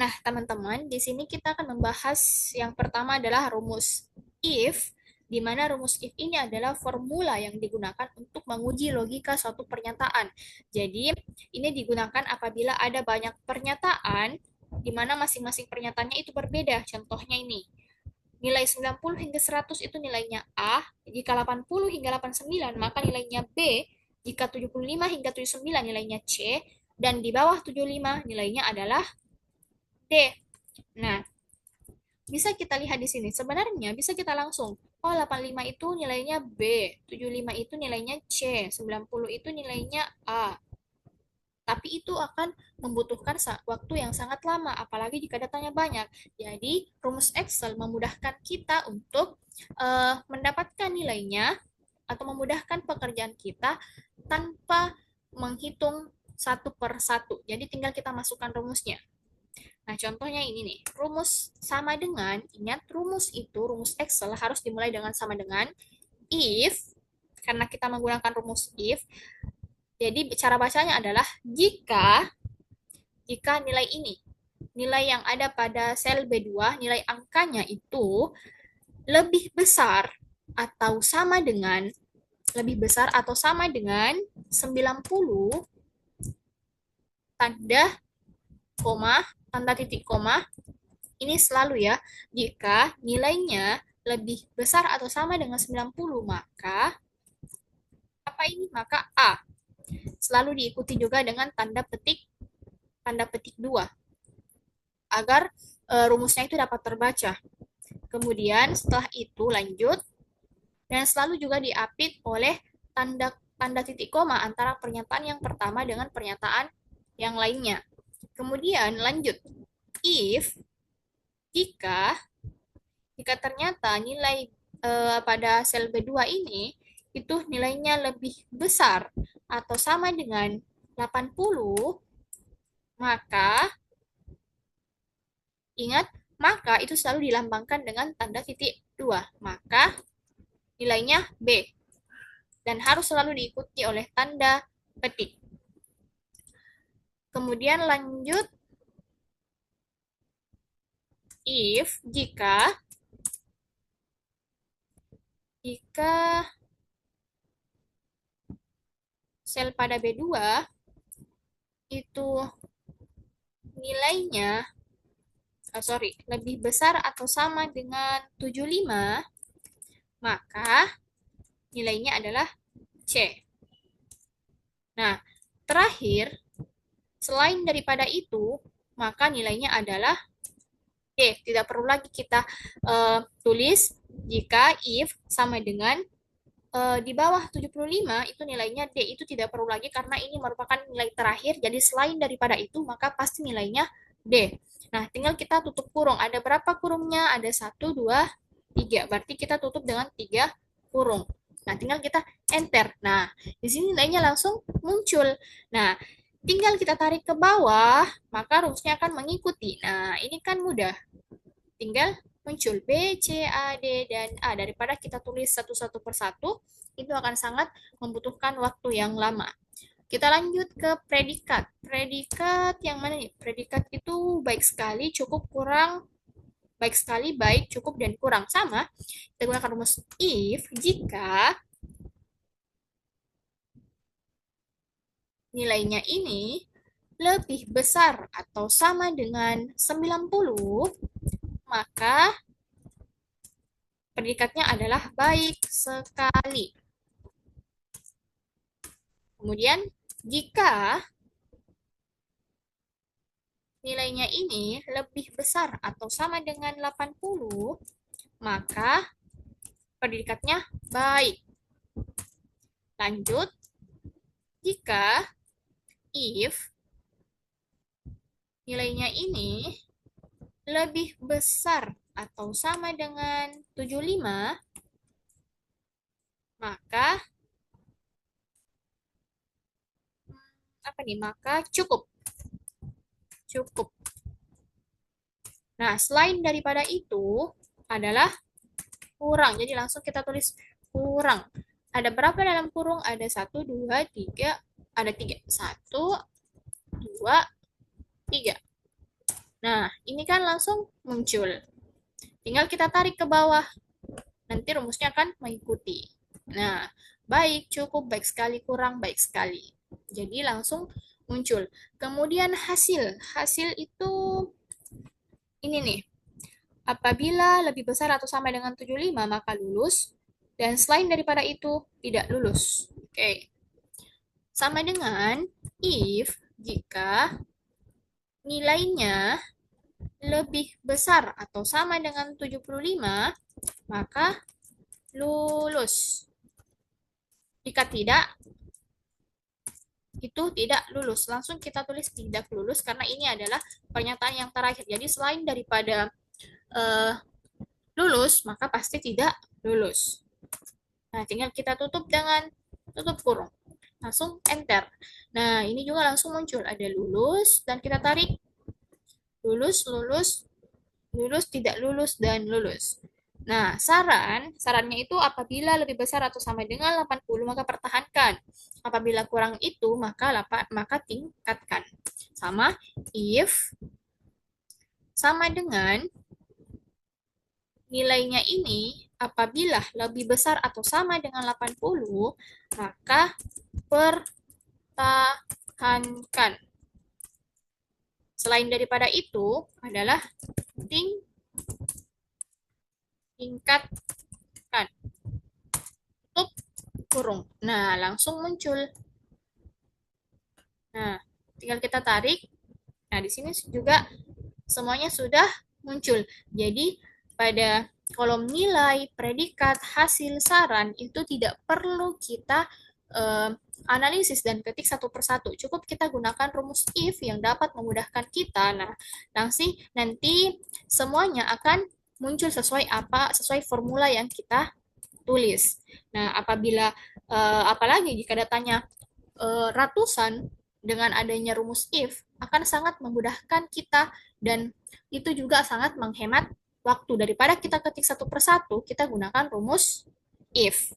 Nah, teman-teman, di sini kita akan membahas yang pertama adalah rumus if, di mana rumus if ini adalah formula yang digunakan untuk menguji logika suatu pernyataan. Jadi, ini digunakan apabila ada banyak pernyataan di mana masing-masing pernyataannya itu berbeda. Contohnya ini, nilai 90 hingga 100 itu nilainya A, jika 80 hingga 89 maka nilainya B, jika 75 hingga 79 nilainya C, dan di bawah 75 nilainya adalah D. Nah, bisa kita lihat di sini. Sebenarnya bisa kita langsung, oh 85 itu nilainya B, 75 itu nilainya C, 90 itu nilainya A. Tapi itu akan membutuhkan waktu yang sangat lama, apalagi jika datanya banyak. Jadi, rumus Excel memudahkan kita untuk mendapatkan nilainya atau memudahkan pekerjaan kita tanpa menghitung satu per satu. Jadi, tinggal kita masukkan rumusnya. Nah, contohnya ini nih, rumus sama dengan, ingat rumus itu, rumus Excel harus dimulai dengan sama dengan if, karena kita menggunakan rumus if, jadi cara bacanya adalah jika nilai ini, nilai yang ada pada sel B2, nilai angkanya itu lebih besar atau sama dengan, lebih besar atau sama dengan 90, tanda koma, tanda titik koma, ini selalu ya, jika nilainya lebih besar atau sama dengan 90, maka apa ini? Maka A. Selalu diikuti juga dengan tanda petik 2 agar rumusnya itu dapat terbaca. Kemudian setelah itu lanjut dan selalu juga diapit oleh tanda tanda titik koma antara pernyataan yang pertama dengan pernyataan yang lainnya. Kemudian lanjut if, jika jika ternyata nilai pada sel B2 ini itu nilainya lebih besar atau sama dengan 80, maka ingat, maka itu selalu dilambangkan dengan tanda titik 2. Maka nilainya B. Dan harus selalu diikuti oleh tanda petik. Kemudian lanjut if, jika sel pada B2 itu nilainya lebih besar atau sama dengan 75, maka nilainya adalah C. Nah, terakhir, selain daripada itu, maka nilainya adalah D. Tidak perlu lagi kita tulis jika if sama dengan di bawah 75 itu nilainya D, itu tidak perlu lagi karena ini merupakan nilai terakhir, jadi selain daripada itu maka pasti nilainya D. Nah, tinggal kita tutup kurung. Ada berapa kurungnya? Ada 1, 2, 3. Berarti kita tutup dengan 3 kurung. Nah, tinggal kita enter. Nah, di sini nilainya langsung muncul. Nah, tinggal kita tarik ke bawah, maka rumusnya akan mengikuti. Nah, ini kan mudah. Tinggal muncul B, C, A, D, dan A. Daripada kita tulis satu-satu per satu, itu akan sangat membutuhkan waktu yang lama. Kita lanjut ke predikat. Predikat yang mana nih? Predikat itu baik sekali, cukup, kurang, baik sekali, baik, cukup, dan kurang. Sama, kita gunakan rumus if jika nilainya ini lebih besar atau sama dengan 90, maka predikatnya adalah baik sekali. Kemudian, jika nilainya ini lebih besar atau sama dengan 80, maka predikatnya baik. Lanjut, jika if nilainya ini lebih besar atau sama dengan 75, maka apa nih? Maka cukup. Cukup. Nah, selain daripada itu adalah kurang. Jadi langsung kita tulis kurang. Ada berapa dalam kurung? Ada 1, 2, 3. Ada 3. 1, 2, 3. Nah, ini kan langsung muncul. Tinggal kita tarik ke bawah, nanti rumusnya akan mengikuti. Nah, baik, cukup, baik sekali, kurang, baik sekali. Jadi langsung muncul. Kemudian hasil. Hasil itu ini nih. Apabila lebih besar atau sama dengan 75 maka lulus. Dan selain daripada itu, tidak lulus. Oke. Sama dengan if jika nilainya lebih besar atau sama dengan 75 maka lulus. Jika tidak, itu tidak lulus. Langsung kita tulis tidak lulus karena ini adalah pernyataan yang terakhir. Jadi selain daripada uh, lulus, maka pasti tidak lulus. Nah, tinggal kita tutup dengan tutup kurung. Langsung enter. Nah, ini juga langsung muncul. Ada lulus, dan kita tarik lulus, lulus, lulus, tidak lulus, dan lulus. Nah, sarannya itu apabila lebih besar atau sama dengan 80 maka pertahankan. Apabila kurang itu, maka tingkatkan. Sama if sama dengan nilainya ini apabila lebih besar atau sama dengan 80, maka pertahankan. Selain daripada itu adalah tingkatkan. Tutup kurung. Nah, langsung muncul. Nah, tinggal kita tarik. Nah, di sini juga semuanya sudah muncul. Jadi, pada kolom nilai, predikat, hasil, saran itu tidak perlu kita analisis dan ketik satu persatu. Cukup kita gunakan rumus if yang dapat memudahkan kita. Nah, nanti semuanya akan muncul sesuai formula yang kita tulis. Nah, apabila apalagi jika datanya ratusan dengan adanya rumus if akan sangat memudahkan kita dan itu juga sangat menghemat waktu daripada kita ketik satu persatu kita gunakan rumus if.